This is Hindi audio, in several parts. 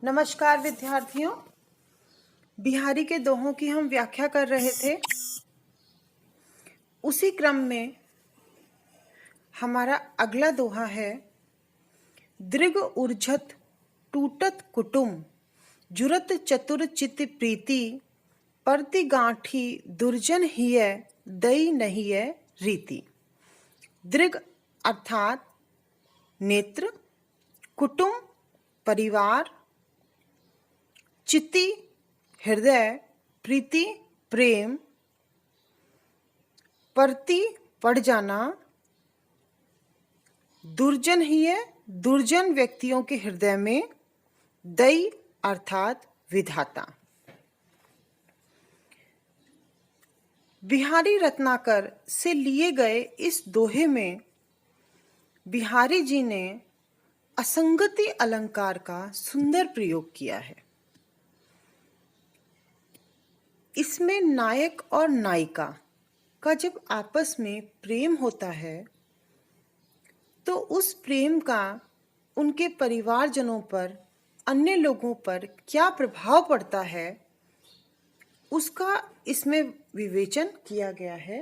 नमस्कार विद्यार्थियों। बिहारी के दोहों की हम व्याख्या कर रहे थे। उसी क्रम में हमारा अगला दोहा है, दृग ऊर्झत टूटत कुटुम, जुरत चतुर चित प्रीति, परति गांठी दुर्जन हिय, दई नहिय रीति। दृग अर्थात नेत्र, कुटुम परिवार, चिति हृदय, प्रीति प्रेम, परति पड़ जाना, दुर्जन ही है दुर्जन व्यक्तियों के हृदय में, दई अर्थात विधाता। बिहारी रत्नाकर से लिए गए इस दोहे में बिहारी जी ने असंगति अलंकार का सुंदर प्रयोग किया है। इसमें नायक और नायिका का जब आपस में प्रेम होता है तो उस प्रेम का उनके परिवारजनों पर, अन्य लोगों पर क्या प्रभाव पड़ता है, उसका इसमें विवेचन किया गया है,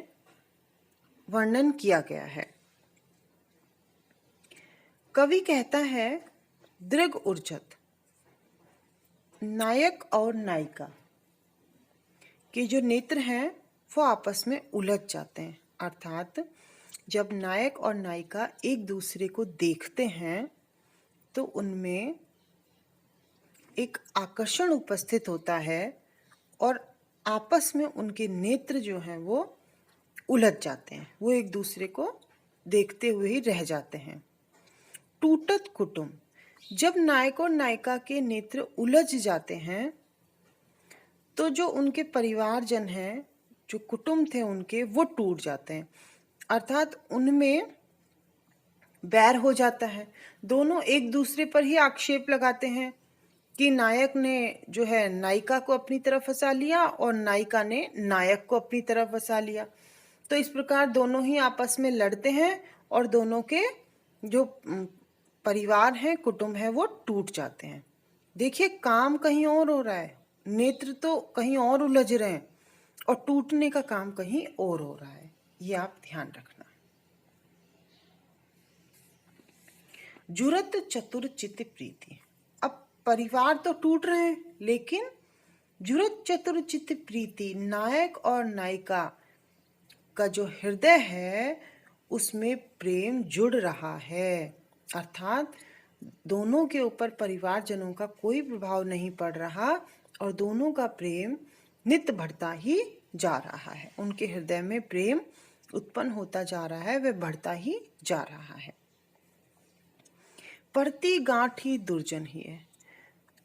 वर्णन किया गया है। कवि कहता है, दृग ऊर्जत, नायक और नायिका के जो नेत्र हैं वो आपस में उलझ जाते हैं। अर्थात जब नायक और नायिका एक दूसरे को देखते हैं तो उनमें एक आकर्षण उपस्थित होता है और आपस में उनके नेत्र जो हैं वो उलझ जाते हैं, वो एक दूसरे को देखते हुए ही रह जाते हैं। टूटत कुटुम, जब नायक और नायिका के नेत्र उलझ जाते हैं तो जो उनके परिवारजन हैं, जो कुटुंब थे उनके, वो टूट जाते हैं। अर्थात उनमें बैर हो जाता है। दोनों एक दूसरे पर ही आक्षेप लगाते हैं कि नायक ने जो है नायिका को अपनी तरफ फंसा लिया और नायिका ने नायक को अपनी तरफ फंसा लिया। तो इस प्रकार दोनों ही आपस में लड़ते हैं और दोनों के जो परिवार हैं, कुटुंब है, वो टूट जाते हैं। देखिए, काम कहीं और हो रहा है, नेत्र तो कहीं और उलझ रहे हैं और टूटने का काम कहीं और हो रहा है। ये आप ध्यान रखना। जुरत चतुर चित्त प्रीति, अब परिवार तो टूट रहे हैं लेकिन जुरत चतुर चित्त प्रीति, नायक और नायिका का जो हृदय है उसमें प्रेम जुड़ रहा है। अर्थात दोनों के ऊपर परिवारजनों का कोई प्रभाव नहीं पड़ रहा और दोनों का प्रेम नित्य बढ़ता ही जा रहा है। उनके हृदय में प्रेम उत्पन्न होता जा रहा है, वह बढ़ता ही जा रहा है। परति गांठी दुर्जन ही है,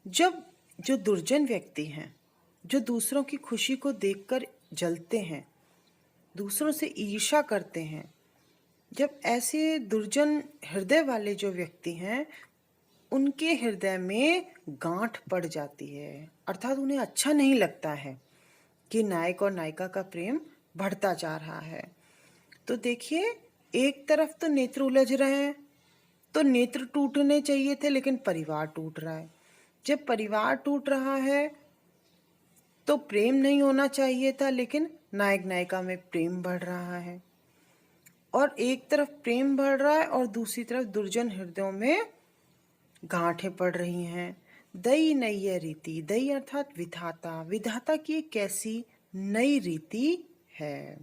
जब जो दुर्जन व्यक्ति हैं, जो दूसरों की खुशी को देखकर जलते हैं, दूसरों से ईर्ष्या करते हैं, जब ऐसे दुर्जन हृदय वाले जो व्यक्ति हैं उनके हृदय में गांठ पड़ जाती है, अर्थात उन्हें अच्छा नहीं लगता है कि नायक और नायिका का प्रेम बढ़ता जा रहा है। तो देखिए, एक तरफ तो नेत्र उलझ रहे हैं, तो नेत्र टूटने चाहिए थे लेकिन परिवार टूट रहा है। जब परिवार टूट रहा है तो प्रेम नहीं होना चाहिए था, लेकिन नायक नायिका में प्रेम बढ़ रहा है। और एक तरफ प्रेम बढ़ रहा है और दूसरी तरफ दुर्जन हृदयों में गांठें पड़ रही हैं। दई नई रीति, दई अर्थात विधाता, विधाता की एक कैसी नई रीति है।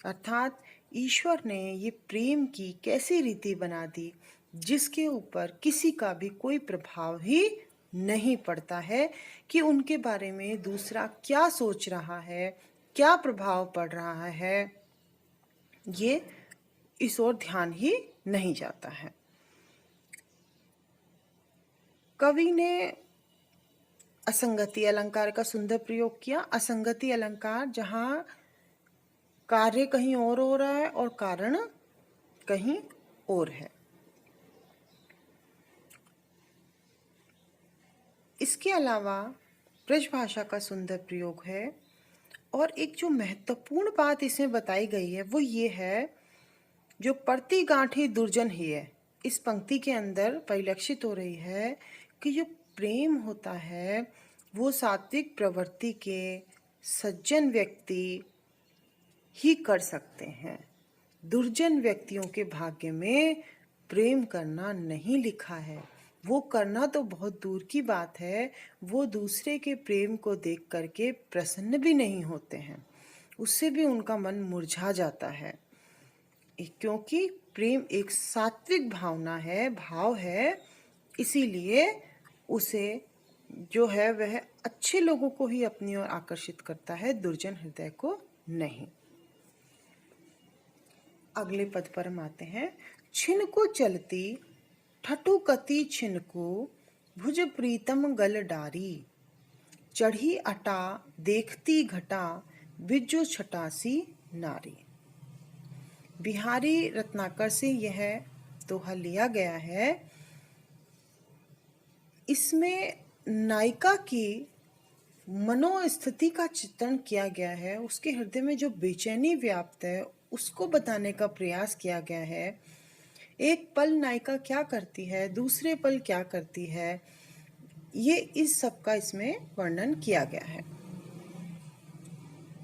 अर्थात ईश्वर ने ये प्रेम की कैसी रीति बना दी जिसके ऊपर किसी का भी कोई प्रभाव ही नहीं पड़ता है कि उनके बारे में दूसरा क्या सोच रहा है, क्या प्रभाव पड़ रहा है, ये इस ओर ध्यान ही नहीं जाता है। कवि ने असंगति अलंकार का सुंदर प्रयोग किया। असंगति अलंकार जहां कार्य कहीं और हो रहा है और कारण कहीं और है। इसके अलावा ब्रजभाषा का सुंदर प्रयोग है और एक जो महत्वपूर्ण बात इसमें बताई गई है वो ये है, जो परति गांठी दुर्जन ही है, इस पंक्ति के अंदर परिलक्षित हो रही है कि जो प्रेम होता है वो सात्विक प्रवृत्ति के सज्जन व्यक्ति ही कर सकते हैं। दुर्जन व्यक्तियों के भाग्य में प्रेम करना नहीं लिखा है। वो करना तो बहुत दूर की बात है, वो दूसरे के प्रेम को देख करके प्रसन्न भी नहीं होते हैं, उससे भी उनका मन मुरझा जाता है। क्योंकि प्रेम एक सात्विक भाव है, इसीलिए उसे जो है वह अच्छे लोगों को ही अपनी ओर आकर्षित करता है, दुर्जन हृदय को नहीं। अगले पद पर हम आते हैं। छिनको चलती ठठुकति छिनको, भुज प्रीतम गल डारी, चढ़ी अटा देखती घटा, बिज्जो छटासी नारी। बिहारी रत्नाकर से यह दोहा लिया गया है। इसमें नायिका की मनोस्थिति का चित्रण किया गया है, उसके हृदय में जो बेचैनी व्याप्त है उसको बताने का प्रयास किया गया है। एक पल नायिका क्या करती है, दूसरे पल क्या करती है, ये इस सब का इसमें वर्णन किया गया है।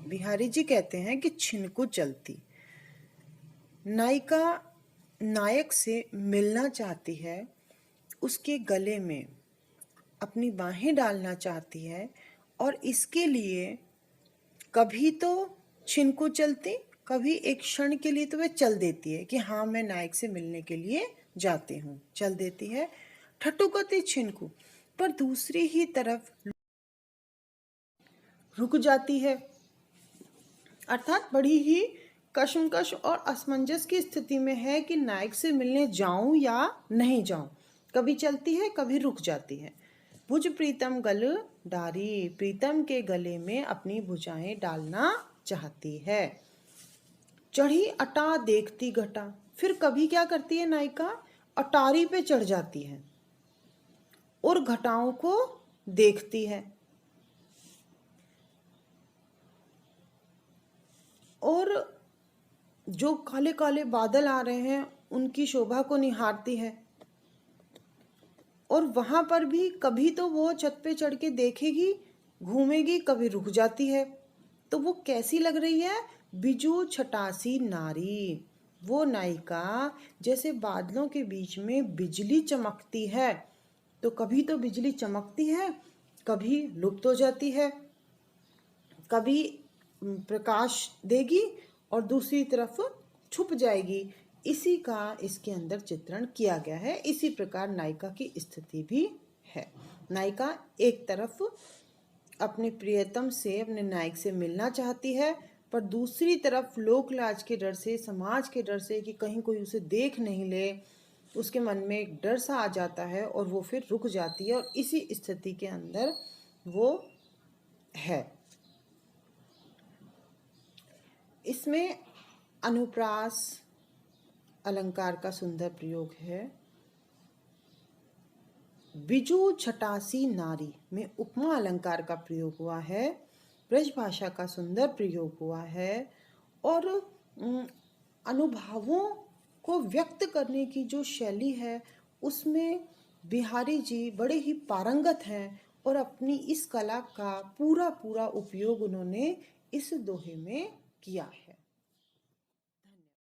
बिहारी जी कहते हैं कि छिनको चलती, नायिका नायक से मिलना चाहती है, उसके गले में अपनी बाहें डालना चाहती है, और इसके लिए कभी तो छिनको चलती, कभी एक क्षण के लिए तो वह चल देती है कि हाँ मैं नायक से मिलने के लिए जाती हूँ, चल देती है। ठठुकती छिनको, पर दूसरी ही तरफ रुक जाती है, अर्थात बड़ी ही कशमकश और असमंजस की स्थिति में है कि नायक से मिलने जाऊं या नहीं जाऊं। कभी चलती है, कभी रुक जाती है। भुज प्रीतम गल डारी, प्रीतम के गले में अपनी भुजाएं डालना चाहती है। चढ़ी अटा देखती घटा, फिर कभी क्या करती है नायिका, अटारी पे चढ़ जाती है और घटाओं को देखती है और जो काले काले बादल आ रहे हैं उनकी शोभा को निहारती है। और वहां पर भी कभी तो वो छत पे चढ़ के देखेगी, घूमेगी, कभी रुक जाती है। तो वो कैसी लग रही है, बिजू छटासी नारी, वो नायिका जैसे बादलों के बीच में बिजली चमकती है। तो कभी तो बिजली चमकती है, कभी लुप्त हो जाती है, कभी प्रकाश देगी और दूसरी तरफ छुप जाएगी। इसी का इसके अंदर चित्रण किया गया है। इसी प्रकार नायिका की स्थिति भी है। नायिका एक तरफ अपने प्रियतम से, अपने नायक से मिलना चाहती है, पर दूसरी तरफ लोक लाज के डर से, समाज के डर से कि कहीं कोई उसे देख नहीं ले, उसके मन में एक डर सा आ जाता है और वो फिर रुक जाती है, और इसी स्थिति के अंदर वो है। इसमें अनुप्रास अलंकार का सुंदर प्रयोग है। बिजू छटासी नारी में उपमा अलंकार का प्रयोग हुआ है, ब्रज भाषा का सुंदर प्रयोग हुआ है, और अनुभवों को व्यक्त करने की जो शैली है उसमें बिहारी जी बड़े ही पारंगत हैं, और अपनी इस कला का पूरा पूरा उपयोग उन्होंने इस दोहे में किया है।